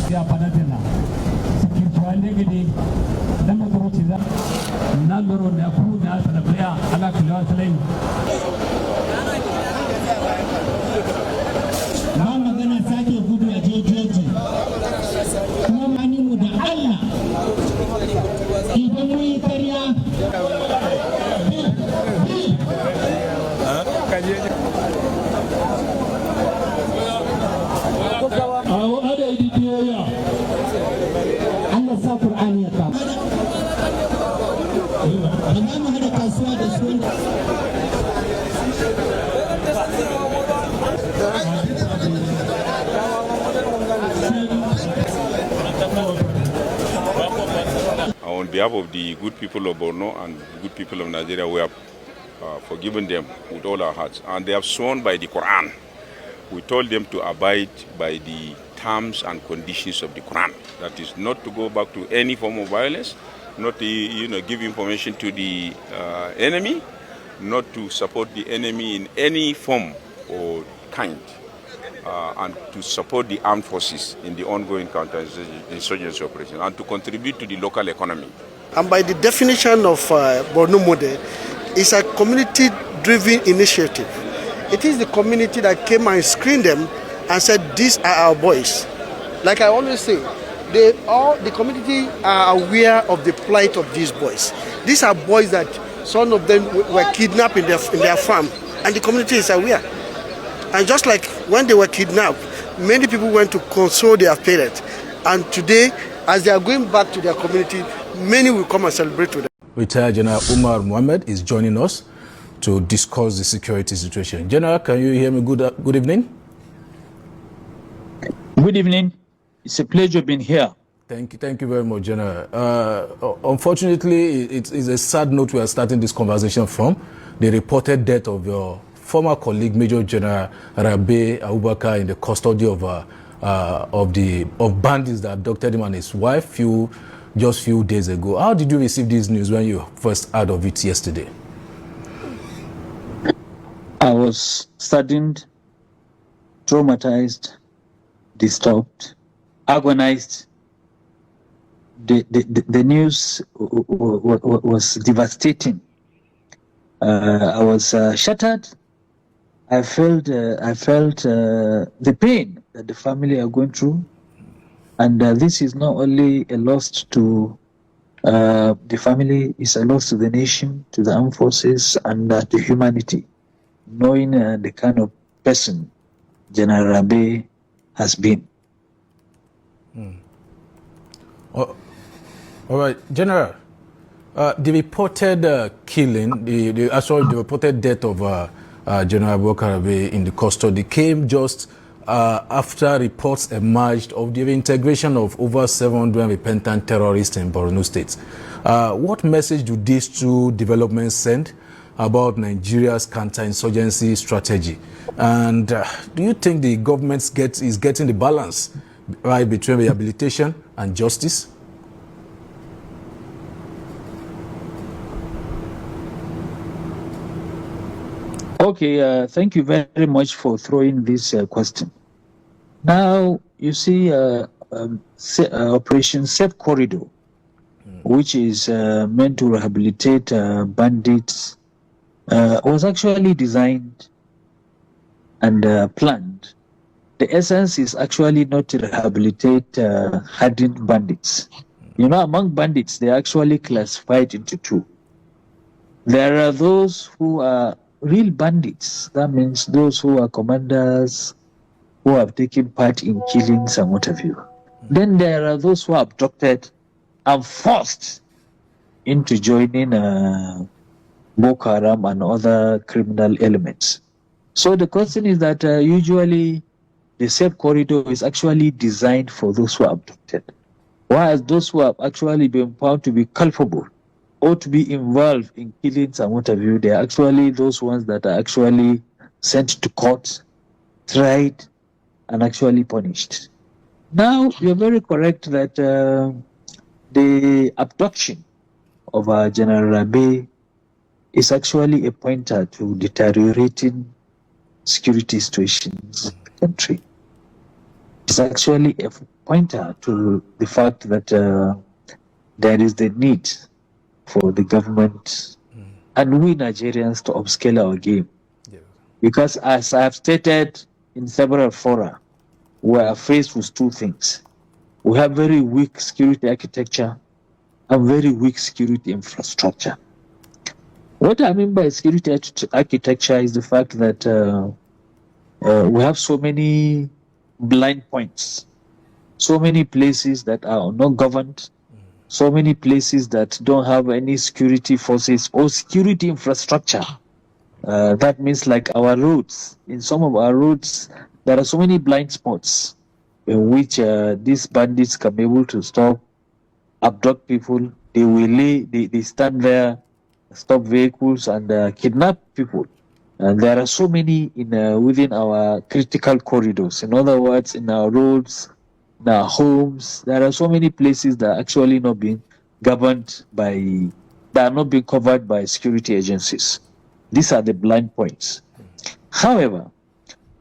sia padatena sikirwande gidi dan makaroti za na loro ne aku na salabaya ala kulwa salai ba magana sake gudu a jejeji kuma mani mu da Allah idan mu yi kariya Allah sa Qur'ani ya kama amma mu hada kasuwa da su On behalf of the good people of Borno and the good people of Nigeria, we have forgiven them with all our hearts. And they have sworn by the Quran. We told them to abide by the terms and conditions of the Quran. That is not to go back to any form of violence, not to give information to the enemy, not to support the enemy in any form or kind, and to support the armed forces in the ongoing counter-insurgency operation, and to contribute to the local economy. And by the definition of Borno model, it's a community-driven initiative. It is the community that came and screened them and said, these are our boys. Like I always say, the community are aware of the plight of these boys. These are boys that some of them were kidnapped in their farm, and the community is aware. And just like when they were kidnapped, many people went to console their parents. And today, as they are going back to their community, many will come and celebrate with them. Retired General Umar Mohammed is joining us to discuss the security situation. General, can you hear me? Good evening. Good evening. It's a pleasure being here. Thank you very much, General. Unfortunately, it is a sad note we are starting this conversation from. The reported death of your former colleague, Major General Rabe Abubakar, in the custody of bandits that abducted him and his wife just few days ago. How did you receive this news when you first heard of it yesterday? I was saddened, traumatized, disturbed, agonized. The news was devastating. I was shattered. I felt the pain that the family are going through, and this is not only a loss to the family; it's a loss to the nation, to the armed forces, and to humanity. Knowing the kind of person General Rabe has been. All right, General. The reported killing, the reported death of General Abubakar Rabe in the custody came just after reports emerged of the integration of over 700 repentant terrorists in Borno State. What message do these two developments send about Nigeria's counter-insurgency strategy? And do you think the government is getting the balance right between rehabilitation and justice? Okay, thank you very much for throwing this question. Now, you see, Operation Safe Corridor, which is meant to rehabilitate bandits, was actually designed and planned. The essence is actually not to rehabilitate hardened bandits. You know, among bandits, they are actually classified into two. There are those who are real bandits. That means those who are commanders, who have taken part in killings and what have you. Then there are those who are abducted and forced into joining Boko Haram and other criminal elements. So the question is that usually the safe corridor is actually designed for those who are abducted, whereas those who have actually been found to be culpable or to be involved in killings and what have you, they are actually those ones that are actually sent to court, tried, and actually punished. Now, you're very correct that the abduction of General Rabe is actually a pointer to deteriorating security situations in the country. It's actually a pointer to the fact that there is the need for the government and we Nigerians to upscale our game. Yeah. Because as I have stated in several fora, we are faced with two things. We have very weak security architecture and very weak security infrastructure. What I mean by security architecture is the fact that we have so many blind points, so many places that are not governed, so many places that don't have any security forces or security infrastructure. That means like our roads. In some of our roads, there are so many blind spots in which these bandits can be able to stop, abduct people. They stand there, stop vehicles, and kidnap people. And there are so many within our critical corridors. In other words, in our roads, in our homes, there are so many places that are actually not being governed by, that are not being covered by security agencies. These are the blind points. However,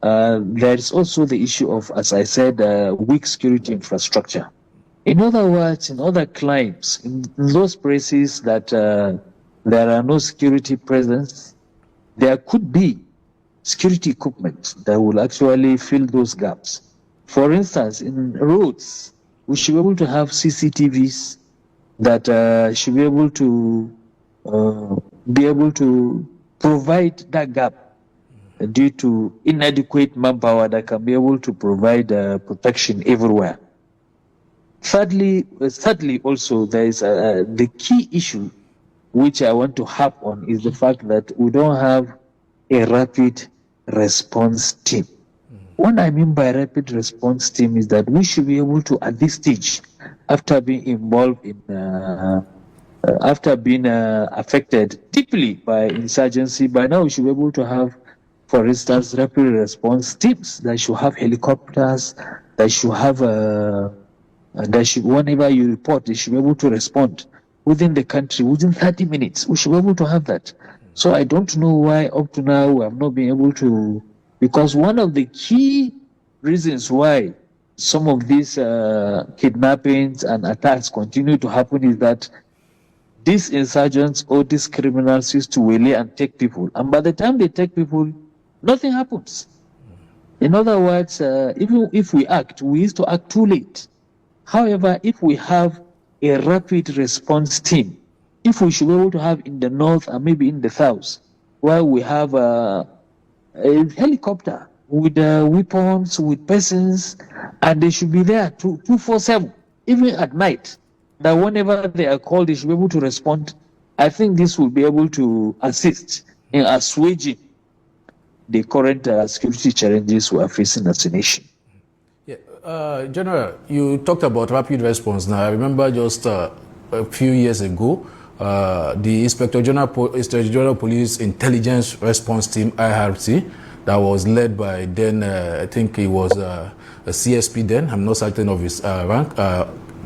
there is also the issue of, as I said, weak security infrastructure. In other words, in other climes, in those places that there are no security presence, there could be security equipment that will actually fill those gaps. For instance, in roads, we should be able to have CCTVs that should be able to provide that gap due to inadequate manpower that can be able to provide protection everywhere. Thirdly, also there is the key issue which I want to harp on is the fact that we don't have a rapid response team. What I mean by rapid response team is that we should be able to, at this stage, after being involved in, after being affected deeply by insurgency, by now we should be able to have, for instance, rapid response teams that should have helicopters, that should have, whenever you report, they should be able to respond within the country, within 30 minutes. We should be able to have that. So I don't know why up to now we have not been able to, because one of the key reasons why some of these kidnappings and attacks continue to happen is that these insurgents or these criminals used to waylay and take people. And by the time they take people, nothing happens. In other words, even if we act, we used to act too late. However, if we have a rapid response team, if we should be able to have in the north and maybe in the south, where we have a helicopter with weapons, with persons, and they should be there 24/7, even at night, that whenever they are called, they should be able to respond. I think this will be able to assist in assuaging the current security challenges we are facing as a nation. General, you talked about rapid response. Now, I remember just a few years ago, the Inspector General Police Intelligence Response Team, IRT, that was led by then, I think he was a CSP then, I'm not certain of his rank,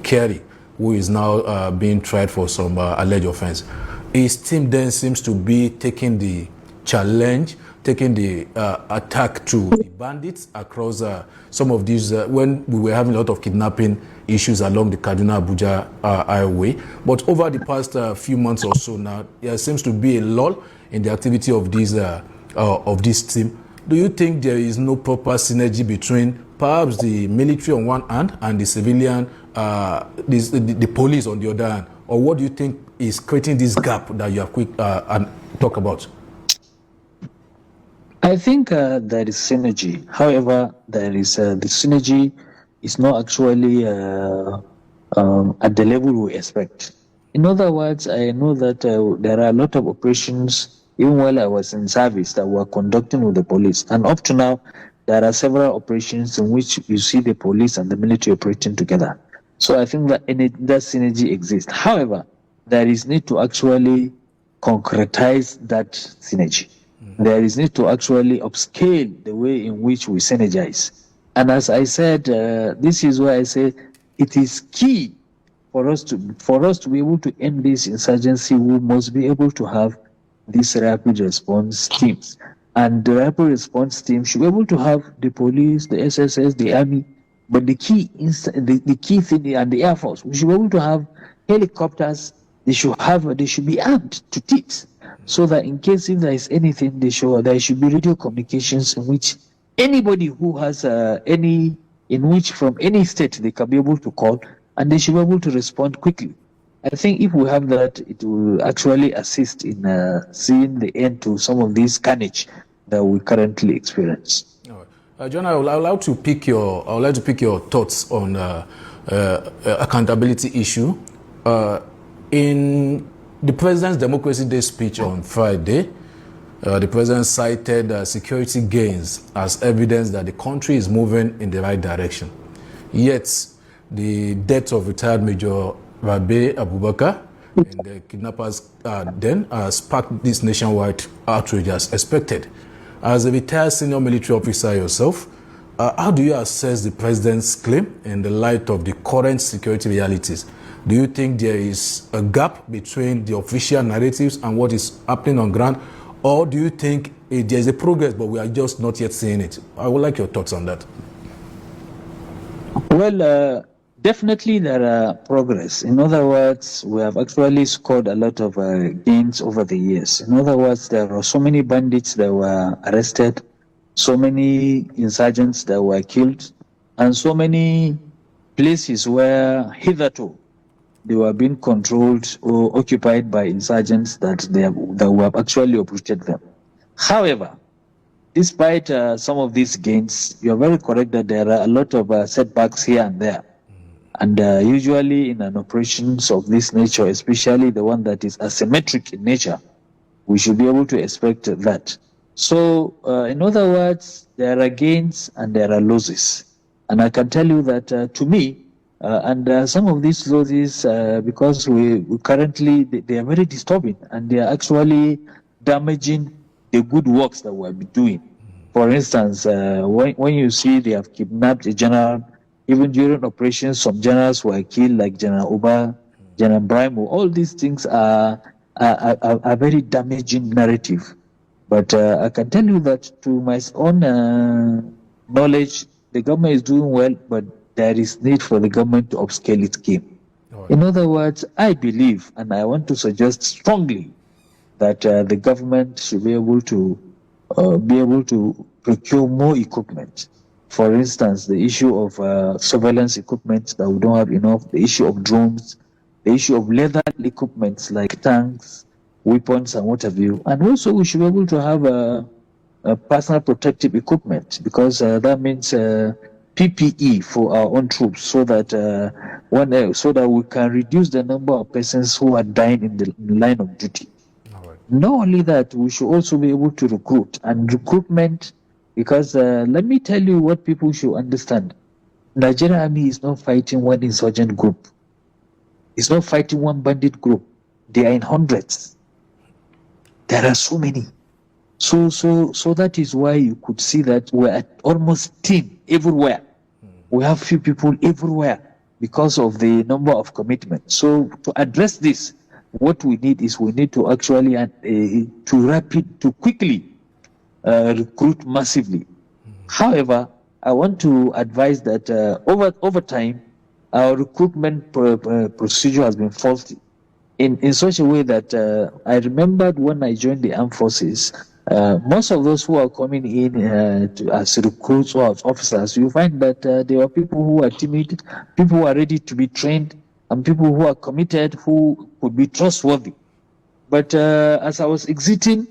Kerry, who is now being tried for some alleged offense. His team then seems to be taking the challenge, taking the attack to the bandits across some of these, when we were having a lot of kidnapping issues along the Kaduna-Abuja highway. But over the past few months or so now, there seems to be a lull in the activity of this team. Do you think there is no proper synergy between perhaps the military on one hand and the civilian, the police on the other hand? Or what do you think is creating this gap that you have talk about? I think there is synergy. However, there is the synergy is not actually at the level we expect. In other words, I know that there are a lot of operations, even while I was in service, that were conducting with the police. And up to now, there are several operations in which you see the police and the military operating together. So I think that that synergy exists. However, there is need to actually concretize that synergy. There is need to actually upscale the way in which we synergize. And as I said, this is why I say it is key for us to be able to end this insurgency. We must be able to have these rapid response teams, and the rapid response team should be able to have the police, the SSS, the army, But the key thing, and the Air Force, we should be able to have helicopters. They should be armed to teeth, so that in case if there is anything, there should be radio communications in which anybody who has from any state they can be able to call, and they should be able to respond quickly. I think if we have that, it will actually assist in seeing the end to some of these carnage that we currently experience. John, I would like to pick your thoughts on accountability issue. In the President's Democracy Day speech on Friday, the President cited security gains as evidence that the country is moving in the right direction. Yet, the death of retired Major Rabe Abubakar and the kidnappers then sparked this nationwide outrage as expected. As a retired senior military officer yourself, how do you assess the President's claim in the light of the current security realities? Do you think there is a gap between the official narratives and what is happening on ground? Or do you think there is a progress, but we are just not yet seeing it? I would like your thoughts on that. Well, definitely there are progress. In other words, we have actually scored a lot of gains over the years. In other words, there are so many bandits that were arrested, so many insurgents that were killed, and so many places where hitherto they were being controlled or occupied by insurgents that we have actually uprooted them. However, despite some of these gains, you are very correct that there are a lot of setbacks here and there. And usually in an operations of this nature, especially the one that is asymmetric in nature, we should be able to expect that. So, in other words, there are gains and there are losses. And I can tell you that to me, some of these losses, because we currently, they are very disturbing and they are actually damaging the good works that we have been doing. For instance, when you see they have kidnapped a general, even during operations, some generals were killed, like General Uba, General Brimo. All these things are very damaging narrative. But I can tell you that to my own knowledge, the government is doing well, but there is need for the government to upscale its game. Right. In other words, I believe, and I want to suggest strongly, that the government should be able to procure more equipment. For instance, the issue of surveillance equipment that we don't have enough, the issue of drones, the issue of lethal equipment like tanks, weapons, and what have you. And also, we should be able to have a personal protective equipment, because that means PPE for our own troops, so that so that we can reduce the number of persons who are dying in the line of duty. Right. Not only that, we should also be able to recruit, and recruitment, because let me tell you what people should understand. Nigerian army is not fighting one insurgent group. It's not fighting one bandit group. They are in hundreds. There are so many. So that is why you could see that we're at almost team everywhere. We have few people everywhere because of the number of commitments. So to address this, what we need to actually to quickly recruit massively. However, I want to advise that over time, our recruitment procedure has been faulty in such a way that I remembered when I joined the armed forces. Most of those who are coming in as recruits or as officers, you find that there are people who are timid, people who are ready to be trained, and people who are committed, who could be trustworthy. But as I was exiting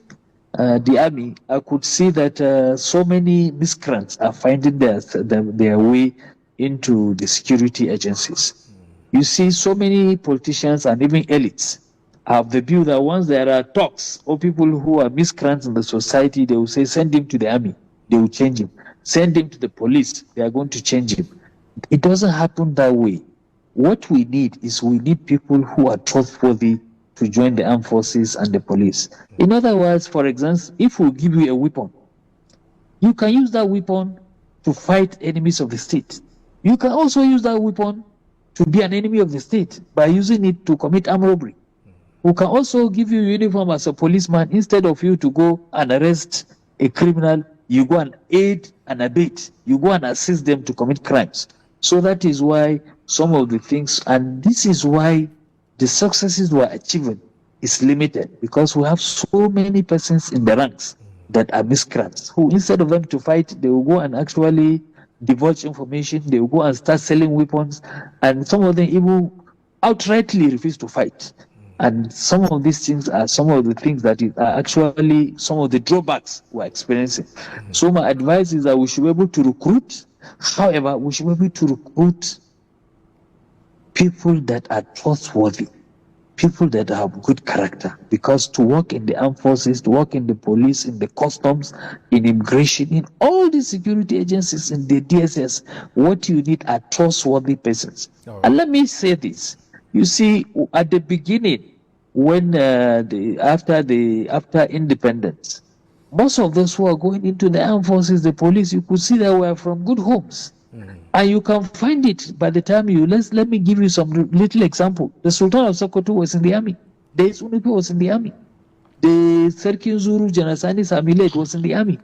the army, I could see that so many miscreants are finding their way into the security agencies. You see, so many politicians and even elites have the view that once there are talks or people who are miscreants in the society, they will say, send him to the army, they will change him. Send him to the police, they are going to change him. It doesn't happen that way. What we need people who are trustworthy to join the armed forces and the police. In other words, for example, if we give you a weapon, you can use that weapon to fight enemies of the state. You can also use that weapon to be an enemy of the state by using it to commit armed robbery. We can also give you uniform as a policeman. Instead of you to go and arrest a criminal, you go and aid and abet. You go and assist them to commit crimes. So that is why some of the things, and this is why the successes we're achieving is limited, because we have so many persons in the ranks that are miscreants who, instead of them to fight, they will go and actually divulge information, they will go and start selling weapons, and some of them even outrightly refuse to fight. And some of these things are some of the things that are actually some of the drawbacks we're experiencing. So my advice is that we should be able to recruit. However, we should be able to recruit people that are trustworthy, people that have good character, because to work in the armed forces, to work in the police, in the customs, in immigration, in all the security agencies, in the DSS, what you need are trustworthy persons. Right. And let me say this. You see, at the beginning, when after independence, most of those who are going into the armed forces, the police, you could see they were from good homes. And you can find it by the time let me give you some little example. The Sultan of Sokoto was in the army. The Sunupi was in the army. The Serkin Zuru Janasani Samilet was in the army.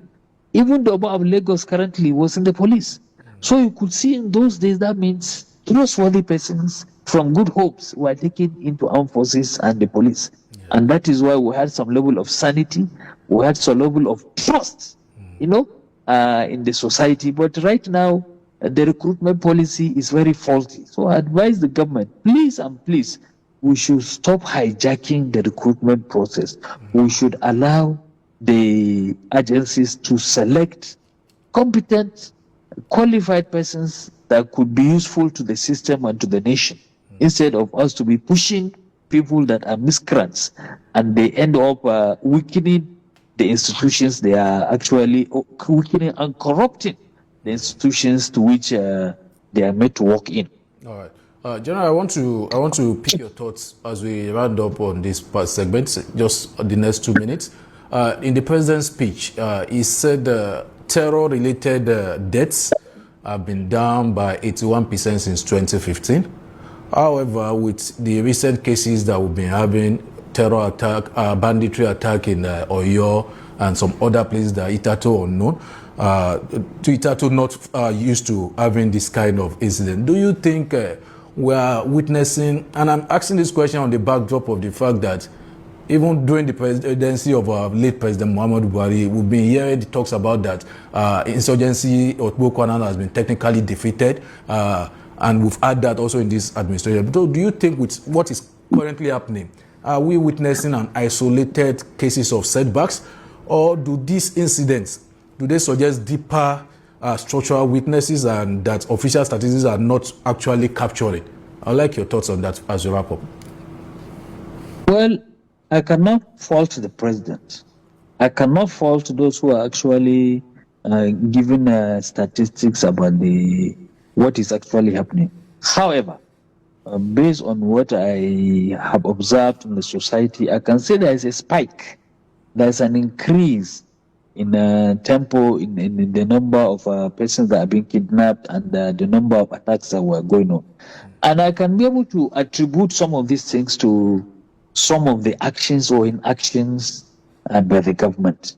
Even the Oba of Lagos currently was in the police. So you could see in those days, that means trustworthy persons from good homes were taken into armed forces and the police. And that is why we had some level of sanity, we had some level of trust, in the society. But right now, the recruitment policy is very faulty. So I advise the government, please and please, we should stop hijacking the recruitment process. We should allow the agencies to select competent, qualified persons that could be useful to the system and to the nation, instead of us to be pushing people that are miscreants, and they end up weakening the institutions they are actually weakening and corrupting the institutions to which they are made to work in. All right. General, I want to pick your thoughts as we round up on this part segment, just the next 2 minutes. In the president's speech, he said terror-related deaths have been down by 81% since 2015. However, with the recent cases that we've been having, terror attack, banditry attack in Oyo and some other places that Itato unknown, Itato not used to having this kind of incident. Do you think we are witnessing, and I'm asking this question on the backdrop of the fact that even during the presidency of our late President Muhammadu Buhari, we've been hearing talks about that insurgency or Boko Haram has been technically defeated, and we've had that also in this administration. So do you think with what is currently happening, are we witnessing an isolated cases of setbacks, or do these incidents, do they suggest deeper structural weaknesses and that official statistics are not actually capturing? I'd like your thoughts on that as we wrap up. Well, I cannot fault the president. I cannot fault those who are actually giving statistics about what is actually happening. However, based on what I have observed in the society, I can say there is a spike. There's an increase in tempo in the number of persons that are being kidnapped and the number of attacks that were going on. And I can be able to attribute some of these things to some of the actions or inactions by the government.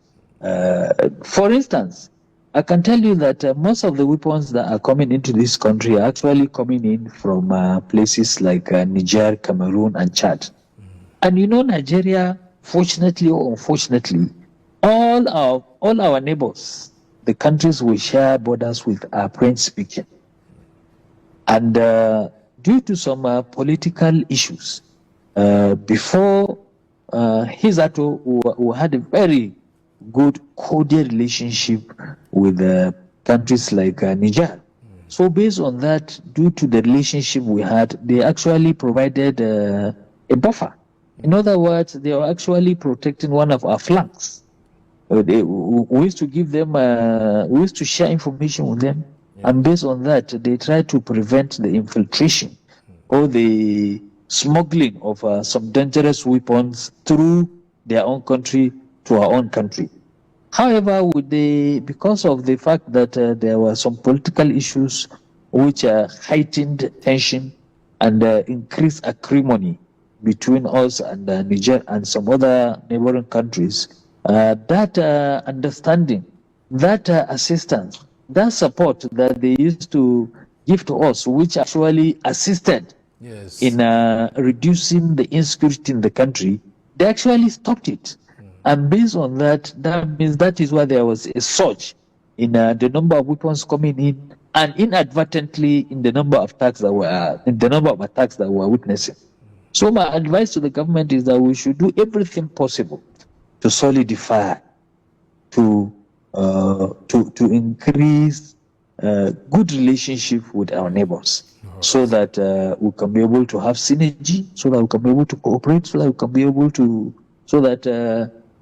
For instance, I can tell you that most of the weapons that are coming into this country are actually coming in from places like Niger, Cameroon, and Chad. And Nigeria, fortunately or unfortunately, all our neighbors, the countries we share borders with, are French speaking. And due to some political issues, before Hizato, who had a very good cordial relationship with countries like Niger. So based on that, due to the relationship we had, they actually provided a buffer. In other words, they were actually protecting one of our flanks. We used to give them, we used to share information with them, and based on that, they tried to prevent the infiltration or the smuggling of some dangerous weapons through their own country to our own country. However, because of the fact that there were some political issues which heightened tension and increased acrimony between us and Niger and some other neighboring countries, that understanding, that assistance, that support that they used to give to us, which actually assisted Yes. in reducing the insecurity in the country, they actually stopped it. And based on that, that means that is why there was a surge in the number of weapons coming in, and inadvertently in the number of attacks that we're witnessing. So my advice to the government is that we should do everything possible to solidify, to increase good relationship with our neighbors, so that we can be able to have synergy, so that we can be able to cooperate, so that we can be able to, so that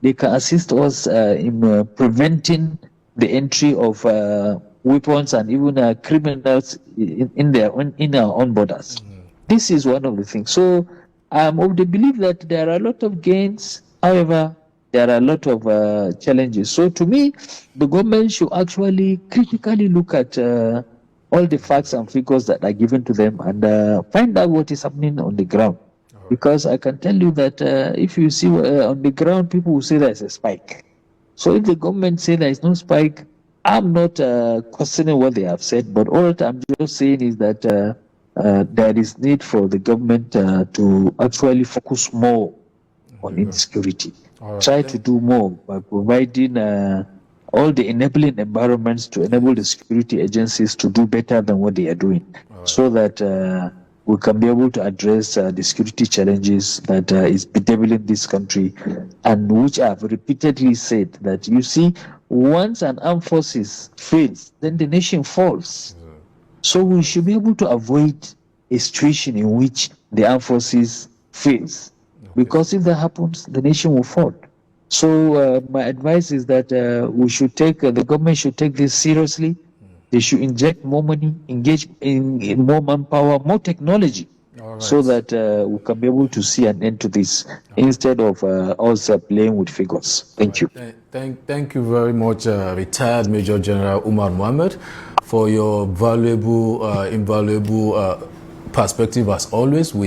they can assist us in preventing the entry of weapons and even criminals in our own borders. This is one of the things. So I'm of the belief that there are a lot of gains. However, there are a lot of challenges. So to me, the government should actually critically look at all the facts and figures that are given to them and find out what is happening on the ground. Because I can tell you that if you see on the ground, people will say there's a spike. So if the government say there is no spike, I'm not questioning what they have said, but all that I'm just saying is that there is need for the government to actually focus more on insecurity. Try to do more by providing all the enabling environments to enable the security agencies to do better than what they are doing, so that we can be able to address the security challenges that is bedeviling this country, and which I have repeatedly said that, you see, once an armed forces fails, then the nation falls. So we should be able to avoid a situation in which the armed forces fails, because if that happens, the nation will fall. So my advice is that we should take the government should take this seriously. They should inject more money, engage in more manpower, more technology, so that we can be able to see an end to this, instead of us playing with figures. Thank you. Thank you very much, retired Major General Umar Mohammed, for your valuable, invaluable perspective as always. We